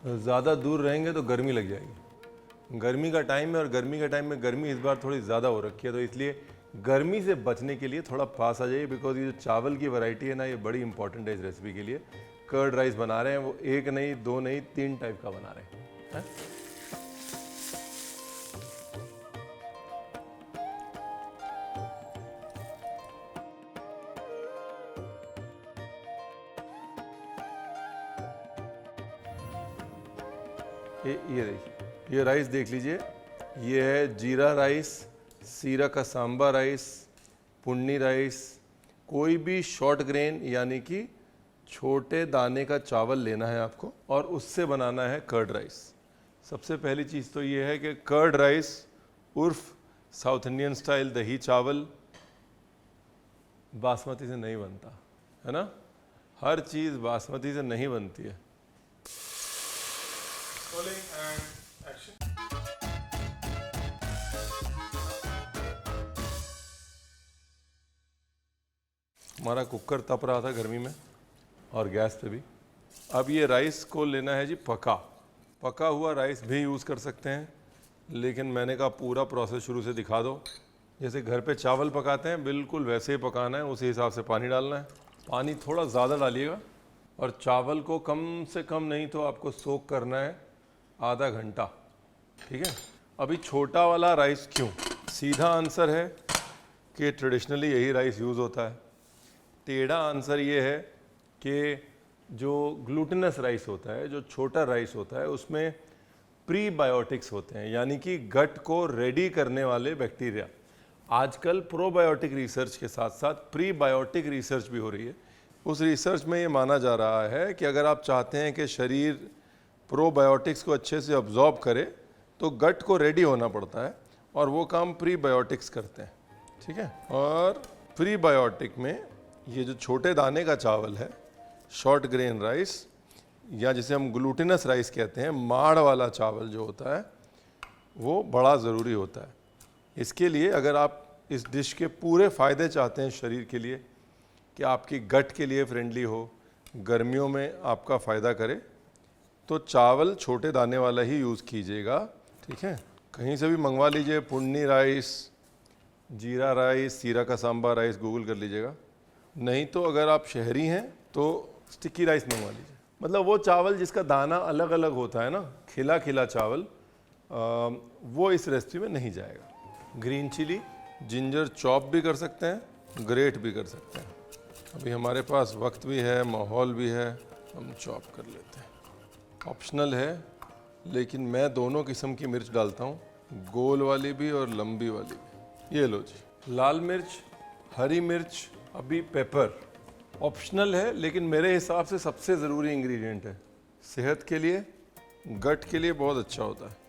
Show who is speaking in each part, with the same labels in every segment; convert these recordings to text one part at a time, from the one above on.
Speaker 1: ज़्यादा दूर रहेंगे तो गर्मी लग जाएगी। गर्मी का टाइम है और गर्मी के टाइम में गर्मी इस बार थोड़ी ज़्यादा हो रखी है, तो इसलिए गर्मी से बचने के लिए थोड़ा पास आ जाइए, बिकॉज ये जो चावल की वैरायटी है ना, ये बड़ी इंपॉर्टेंट है इस रेसिपी के लिए। कर्ड राइस बना रहे हैं, वो एक नहीं, दो नहीं, 3 टाइप का बना रहे हैं। ये देखिए, ये राइस देख लीजिए, ये है जीरा राइस, सीरा का सांबा राइस, पुन्नी राइस। कोई भी शॉर्ट ग्रेन यानी कि छोटे दाने का चावल लेना है आपको और उससे बनाना है कर्ड राइस। सबसे पहली चीज़ तो ये है कि कर्ड राइस उर्फ साउथ इंडियन स्टाइल दही चावल बासमती से नहीं बनता है ना, हर चीज़ बासमती से नहीं बनती है। हमारा कुकर तप रहा था गर्मी में और गैस पे भी। अब ये राइस को लेना है जी पका हुआ राइस भी यूज़ कर सकते हैं, लेकिन मैंने कहा पूरा प्रोसेस शुरू से दिखा दो। जैसे घर पे चावल पकाते हैं बिल्कुल वैसे ही पकाना है, उसी हिसाब से पानी डालना है। पानी थोड़ा ज़्यादा डालिएगा और चावल को कम से कम नहीं तो आपको सोक करना है आधा घंटा, ठीक है। अभी छोटा वाला राइस क्यों? सीधा आंसर है कि ट्रेडिशनली यही राइस यूज़ होता है। टेढ़ा आंसर ये है कि जो ग्लूटेनस राइस होता है, जो छोटा राइस होता है, उसमें प्रीबायोटिक्स होते हैं, यानी कि गट को रेडी करने वाले बैक्टीरिया। आजकल प्रोबायोटिक रिसर्च के साथ साथ प्रीबायोटिक रिसर्च भी हो रही है। उस रिसर्च में ये माना जा रहा है कि अगर आप चाहते हैं कि शरीर प्रोबायोटिक्स को अच्छे से अब्जॉर्ब करे तो गट को रेडी होना पड़ता है और वो काम प्रीबायोटिक्स करते हैं, ठीक है। और प्रीबायोटिक में ये जो छोटे दाने का चावल है, शॉर्ट ग्रेन राइस, या जिसे हम ग्लूटेनस राइस कहते हैं, माड़ वाला चावल जो होता है, वो बड़ा ज़रूरी होता है। इसके लिए अगर आप इस डिश के पूरे फ़ायदे चाहते हैं शरीर के लिए, कि आपकी गट के लिए फ्रेंडली हो, गर्मियों में आपका फ़ायदा करे, तो चावल छोटे दाने वाला ही यूज़ कीजिएगा, ठीक है। कहीं से भी मंगवा लीजिए, पुन्नी राइस, जीरा राइस, सीरा का सांबा राइस, गूगल कर लीजिएगा। नहीं तो अगर आप शहरी हैं तो स्टिकी राइस मंगवा लीजिए। मतलब वो चावल जिसका दाना अलग अलग होता है ना, खिला खिला चावल, वो इस रेसिपी में नहीं जाएगा। ग्रीन चिली, जिंजर चॉप भी कर सकते हैं, ग्रेट भी कर सकते हैं। अभी हमारे पास वक्त भी है, माहौल भी है, हम चॉप कर लेते हैं। ऑप्शनल है, लेकिन मैं दोनों किस्म की मिर्च डालता हूँ, गोल वाली भी और लंबी वाली भी। ये लो जी, लाल मिर्च, हरी मिर्च, अभी पेपर। ऑप्शनल है, लेकिन मेरे हिसाब से सबसे ज़रूरी इंग्रेडिएंट है। सेहत के लिए, गट के लिए बहुत अच्छा होता है।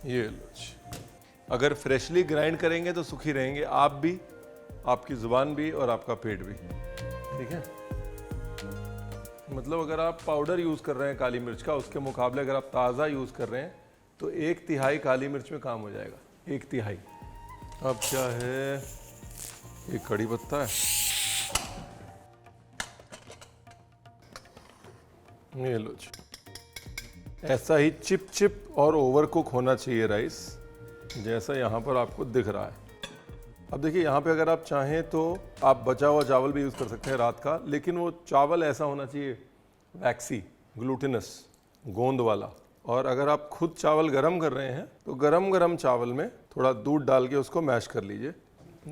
Speaker 1: ये लो जी। अगर फ्रेशली ग्राइंड करेंगे तो सुखी रहेंगे आप भी, आपकी ज़ुबान भी और आपका पेट भी, ठीक है। मतलब अगर आप पाउडर यूज़ कर रहे हैं काली मिर्च का, उसके मुकाबले अगर आप ताज़ा यूज़ कर रहे हैं तो 1/3 काली मिर्च में काम हो जाएगा, 1/3। अब क्या है, ये कड़ी पत्ता है, ये लो जी। ऐसा ही चिप चिप और ओवर कुक होना चाहिए राइस, जैसा यहाँ पर आपको दिख रहा है। अब देखिए, यहाँ पे अगर आप चाहें तो आप बचा हुआ चावल भी यूज़ कर सकते हैं रात का, लेकिन वो चावल ऐसा होना चाहिए वैक्सी, ग्लूटेनस, गोंद वाला। और अगर आप खुद चावल गरम कर रहे हैं तो गरम गरम चावल में थोड़ा दूध डाल के उसको मैश कर लीजिए।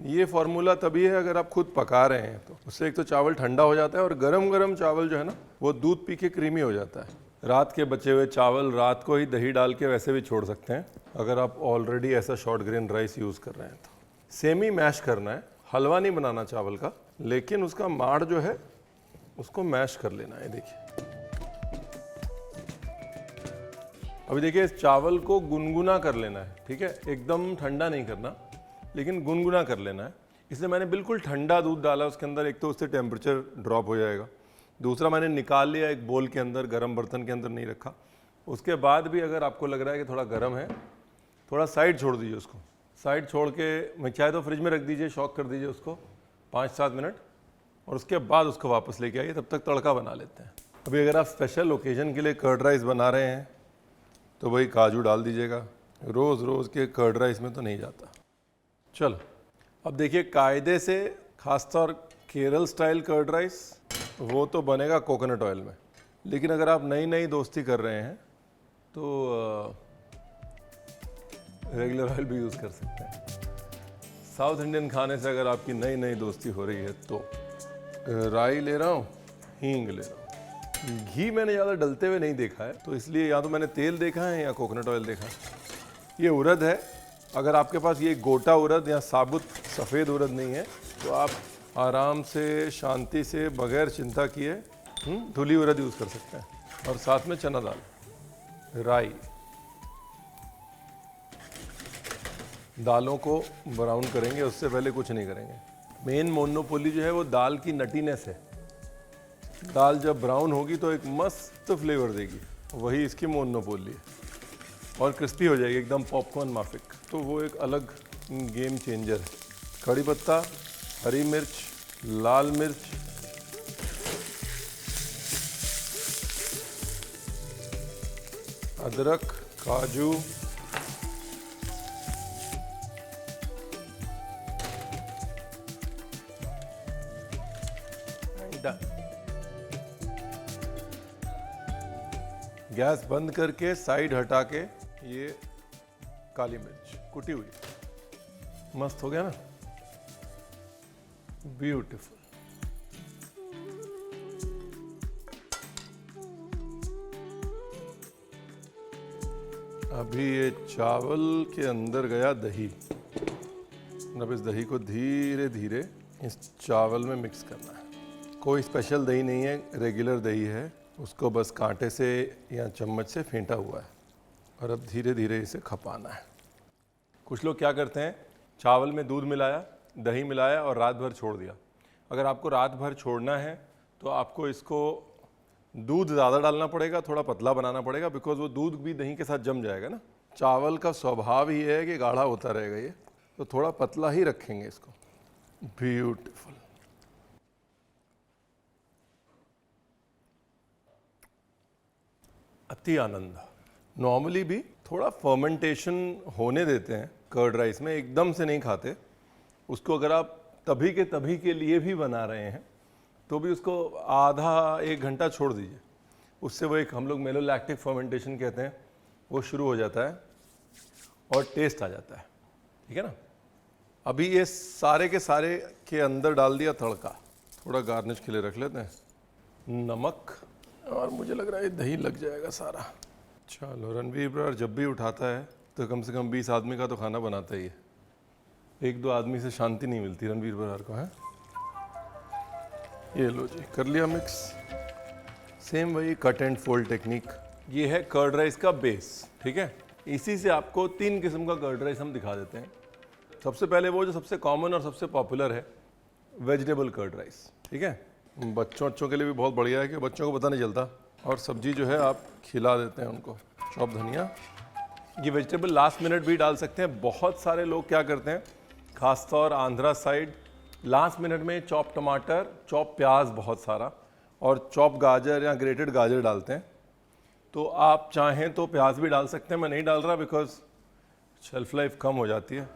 Speaker 1: ये फॉर्मूला तभी है अगर आप खुद पका रहे हैं, तो उससे एक तो चावल ठंडा हो जाता है और गरम गरम चावल जो है ना, वो दूध पी के क्रीमी हो जाता है। रात के बचे हुए चावल रात को ही दही डाल के वैसे भी छोड़ सकते हैं, अगर आप ऑलरेडी ऐसा शॉर्ट ग्रेन राइस यूज़ कर रहे हैं तो। सेमी मैश करना है, हलवा नहीं बनाना चावल का, लेकिन उसका माड़ जो है उसको मैश कर लेना है। देखिए, अभी देखिए, इस चावल को गुनगुना कर लेना है, ठीक है। एकदम ठंडा नहीं करना, लेकिन गुनगुना कर लेना है। इसलिए मैंने बिल्कुल ठंडा दूध डाला उसके अंदर, एक तो उससे टेम्परेचर ड्रॉप हो जाएगा, दूसरा मैंने निकाल लिया एक बोल के अंदर, गर्म बर्तन के अंदर नहीं रखा। उसके बाद भी अगर आपको लग रहा है कि थोड़ा गर्म है, थोड़ा साइड छोड़ दीजिए उसको, साइड छोड़ के चाहे तो फ्रिज में रख दीजिए, शॉक कर दीजिए उसको 5-7 मिनट, और उसके बाद उसको वापस लेके आइए, तब तक तड़का बना लेते हैं। अभी अगर आप स्पेशल ओकेजन के लिए कर्ड राइस बना रहे हैं तो भाई काजू डाल दीजिएगा, रोज़ रोज़ के कर्ड राइस में तो नहीं जाता। चलो अब देखिए, कायदे से खासतौर केरल स्टाइल कर्ड राइस वो तो बनेगा कोकोनट ऑयल में, लेकिन अगर आप नई नई दोस्ती कर रहे हैं तो रेगुलर ऑयल भी यूज़ कर सकते हैं। साउथ इंडियन खाने से अगर आपकी नई नई दोस्ती हो रही है तो राई ले रहा हूँ, हींग ले रहा हूँ। घी मैंने ज़्यादा डलते हुए नहीं देखा है, तो इसलिए या तो मैंने तेल देखा है या कोकोनट ऑयल देखा है। ये उड़द है, अगर आपके पास ये गोटा उड़द या साबुत सफ़ेद उड़द नहीं है तो आप आराम से शांति से बगैर चिंता किए धुली उड़द यूज़ कर सकते हैं। और साथ में चना दाल, राई। दालों को ब्राउन करेंगे, उससे पहले कुछ नहीं करेंगे। मेन मोनोपोली जो है वो दाल की नटीनेस है। दाल जब ब्राउन होगी तो एक मस्त फ्लेवर देगी, वही इसकी मोनोपोली है, और क्रिस्पी हो जाएगी एकदम पॉपकॉर्न माफिक। तो वो एक अलग गेम चेंजर है। कड़ी पत्ता, हरी मिर्च, लाल मिर्च, अदरक, काजू, गैस बंद करके साइड हटा के ये काली मिर्च कुटी हुई, मस्त हो गया ना, ब्यूटीफुल। अभी ये चावल के अंदर गया दही। अब इस दही को धीरे धीरे इस चावल में मिक्स करना है। कोई स्पेशल दही नहीं है, रेगुलर दही है, उसको बस कांटे से या चम्मच से फेंटा हुआ है, और अब धीरे धीरे इसे खपाना है। कुछ लोग क्या करते हैं, चावल में दूध मिलाया, दही मिलाया और रात भर छोड़ दिया। अगर आपको रात भर छोड़ना है तो आपको इसको दूध ज़्यादा डालना पड़ेगा, थोड़ा पतला बनाना पड़ेगा, बिकॉज वो दूध भी दही के साथ जम जाएगा ना। चावल का स्वभाव ही है कि गाढ़ा होता रहेगा ये, तो थोड़ा पतला ही रखेंगे इसको। ब्यूटीफुल। अति आनंद। नॉर्मली भी थोड़ा फर्मेंटेशन होने देते हैं कर्ड राइस में, एकदम से नहीं खाते उसको। अगर आप तभी के लिए भी बना रहे हैं तो भी उसको आधा एक घंटा छोड़ दीजिए, उससे वो एक हम लोग मेलोलैक्टिक फर्मेंटेशन कहते हैं, वो शुरू हो जाता है और टेस्ट आ जाता है। ठीक है ना। अभी ये सारे के अंदर डाल दिया तड़का। थोड़ा गार्निश के लिए रख लेते हैं, नमक, और मुझे लग रहा है दही लग जाएगा सारा। चलो, रणवीर बरार जब भी उठाता है तो कम से कम 20 आदमी का तो खाना बनाता ही है। एक दो आदमी से शांति नहीं मिलती रणवीर बरार को, है। ये लो जी, कर लिया मिक्स। सेम वही कट एंड फोल्ड टेक्निक। ये है कर्ड राइस का बेस। ठीक है, इसी से आपको 3 किस्म का कर्ड राइस हम दिखा देते हैं। सबसे पहले वो जो सबसे कॉमन और सबसे पॉपुलर है, वेजिटेबल कर्ड राइस। ठीक है, बच्चों के लिए भी बहुत बढ़िया है कि बच्चों को पता नहीं चलता, और सब्जी जो है आप खिला देते हैं उनको। चॉप धनिया, ये वेजिटेबल लास्ट मिनट भी डाल सकते हैं। बहुत सारे लोग क्या करते हैं, खासतौर आंध्रा साइड, लास्ट मिनट में चॉप टमाटर, चॉप प्याज बहुत सारा, और चॉप गाजर या ग्रेटेड गाजर डालते हैं। तो आप चाहें तो प्याज भी डाल सकते हैं, मैं नहीं डाल रहा बिकॉज शेल्फ लाइफ कम हो जाती है।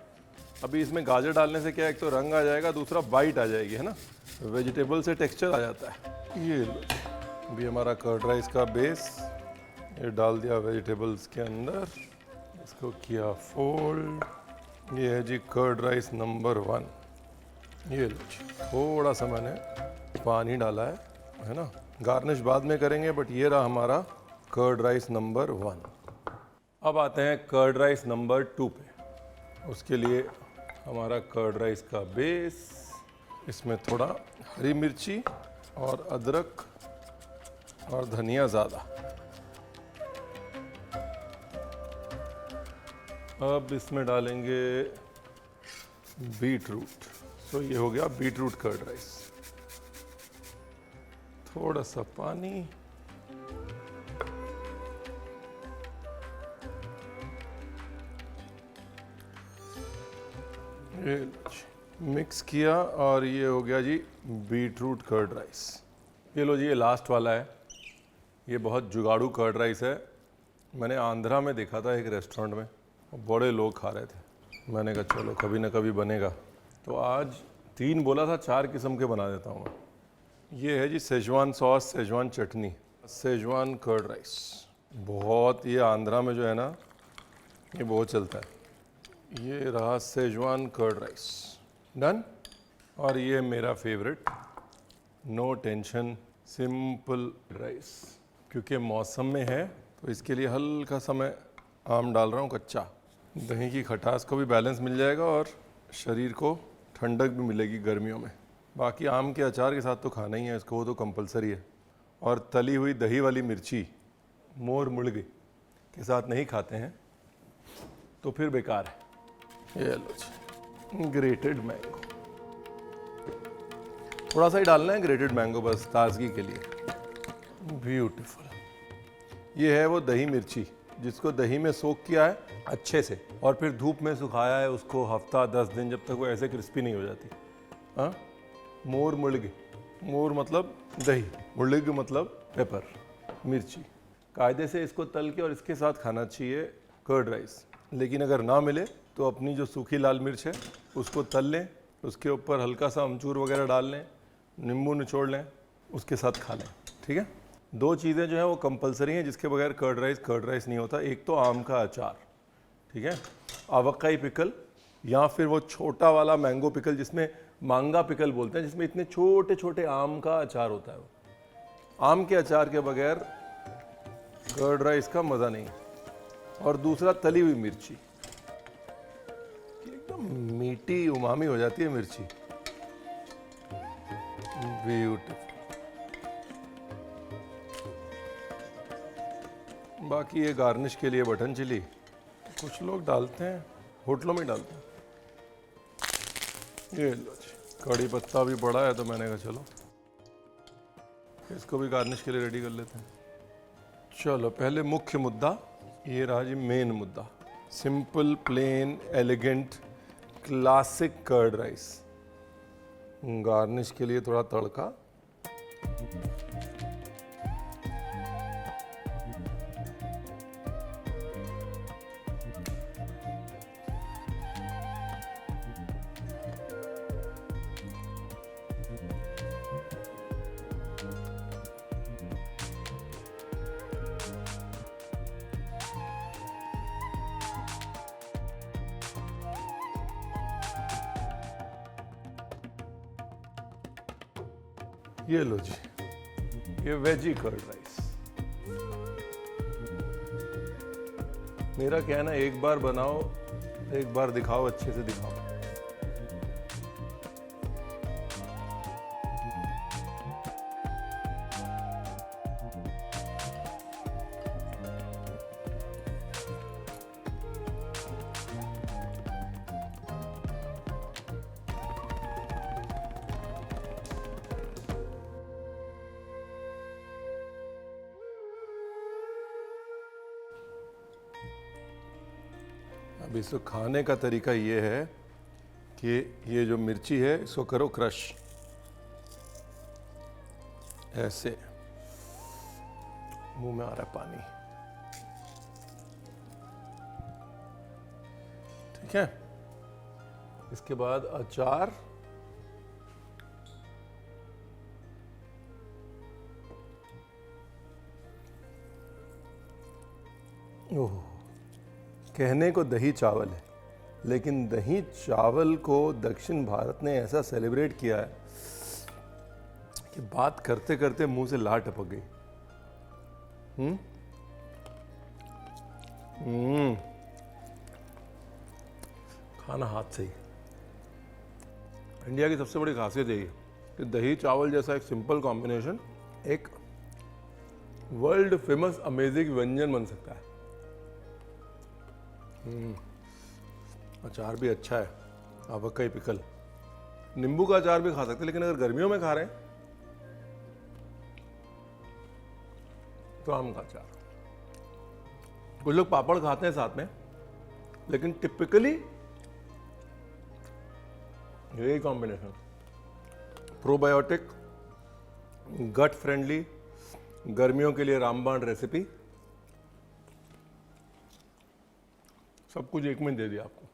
Speaker 1: अभी इसमें गाजर डालने से क्या, एक तो रंग आ जाएगा, दूसरा बाइट आ जाएगी, है ना, वेजिटेबल से टेक्सचर आ जाता है। ये लो, अभी हमारा कर्ड राइस का बेस ये डाल दिया वेजिटेबल्स के अंदर, इसको किया फोल्ड। ये है जी कर्ड राइस नंबर 1। ये लो जी, थोड़ा सा मैंने पानी डाला है ना, गार्निश बाद में करेंगे, बट ये रहा हमारा कर्ड राइस नंबर 1। अब आते हैं कर्ड राइस नंबर 2 पे। उसके लिए हमारा कर्ड राइस का बेस, इसमें थोड़ा हरी मिर्ची और अदरक और धनिया ज़्यादा। अब इसमें डालेंगे बीट रूट। सो ये हो गया बीट रूट कर्ड राइस। थोड़ा सा पानी, मिक्स किया और ये हो गया जी बीटरूट कर्ड राइस। ये लो जी, ये लास्ट वाला है। ये बहुत जुगाड़ू कर्ड राइस है। मैंने आंध्रा में देखा था एक रेस्टोरेंट में, बड़े लोग खा रहे थे। मैंने कहा चलो कभी ना कभी बनेगा। तो आज 3 बोला था, 4 किस्म के बना देता हूँ मैं। ये है जी सेजवान सॉस, सेजवान चटनी, सेजवान कर्ड राइस। बहुत ये आंध्रा में जो है ना, ये बहुत चलता है। ये रहा सेजवान कर्ड राइस, डन। और ये मेरा favourite, no tension simple rice. क्योंकि मौसम में है तो इसके लिए हल्का सा मैं आम डाल रहा हूँ कच्चा। दही की खटास को भी बैलेंस मिल जाएगा और शरीर को ठंडक भी मिलेगी गर्मियों में। बाकी आम के अचार के साथ तो खाना ही है इसको, वो तो कंपलसरी है। और तली हुई दही वाली मिर्ची मोर मुर्गे के साथ नहीं खाते हैं तो फिर बेकार है। ये लो जी, ग्रेटेड मैंगो, थोड़ा सा ही डालना है ग्रेटेड मैंगो बस ताजगी के लिए। ब्यूटीफुल। ये है वो दही मिर्ची जिसको दही में सोक किया है अच्छे से और फिर धूप में सुखाया है उसको हफ्ता 10 दिन, जब तक वो ऐसे क्रिस्पी नहीं हो जाती। हाँ, मोर मुर्ग, मोर मतलब दही, मुर्ग मतलब पेपर, मिर्ची। कायदे से इसको तल के और इसके साथ खाना चाहिए कर्ड राइस। लेकिन अगर ना मिले तो अपनी जो सूखी लाल मिर्च है उसको तल लें, उसके ऊपर हल्का सा अमचूर वगैरह डाल लें, नींबू निचोड़ लें, उसके साथ खा लें। ठीक है। 2 चीज़ें जो है वो कंपलसरी हैं जिसके बगैर कर्ड राइस नहीं होता। एक तो आम का अचार, ठीक है, आवकाई पिकल, या फिर वो छोटा वाला मैंगो पिकल जिसमें मांगा पिकल बोलते हैं, जिसमें इतने छोटे छोटे आम का अचार होता है। वो आम के अचार के बगैर कर्ड राइस का मज़ा नहीं। और दूसरा तली हुई मिर्ची, एकदम मीठी उमामी हो जाती है मिर्ची। ब्यूटीफुल। बाकी ये गार्निश के लिए बटन चिली कुछ लोग डालते हैं, होटलों में डालते हैं। ये लो जी, कड़ी पत्ता भी पड़ा है तो मैंने कहा चलो इसको भी गार्निश के लिए रेडी कर लेते हैं। चलो पहले मुख्य मुद्दा, ये रहा जी मेन मुद्दा, simple plain elegant classic curd rice. Garnish के लिए थोड़ा तड़का, ये लो जी, ये वेजी कर्ड राइस। मेरा कहना एक बार बनाओ, एक बार दिखाओ, अच्छे से दिखाओ। अब इसको खाने का तरीका ये है कि ये जो मिर्ची है इसको करो क्रश ऐसे, मुंह में आ रहा है पानी। ठीक है। इसके बाद अचार, ओह, कहने को दही चावल है, लेकिन दही चावल को दक्षिण भारत ने ऐसा सेलिब्रेट किया है कि बात करते करते मुंह से लार टपक गई। खाना हाथ से ही। इंडिया की सबसे बड़ी खासियत यही है कि दही चावल जैसा एक सिंपल कॉम्बिनेशन एक वर्ल्ड फेमस अमेजिंग व्यंजन बन सकता है। अचार भी अच्छा है, आवकाई पिकल, नींबू का अचार भी खा सकते हैं, लेकिन अगर गर्मियों में खा रहे हैं तो आम का अचार। कुछ लोग पापड़ खाते हैं साथ में, लेकिन टिपिकली यही कॉम्बिनेशन, प्रोबायोटिक, गट फ्रेंडली, गर्मियों के लिए रामबाण रेसिपी, सब कुछ एक में दे दिया आपको।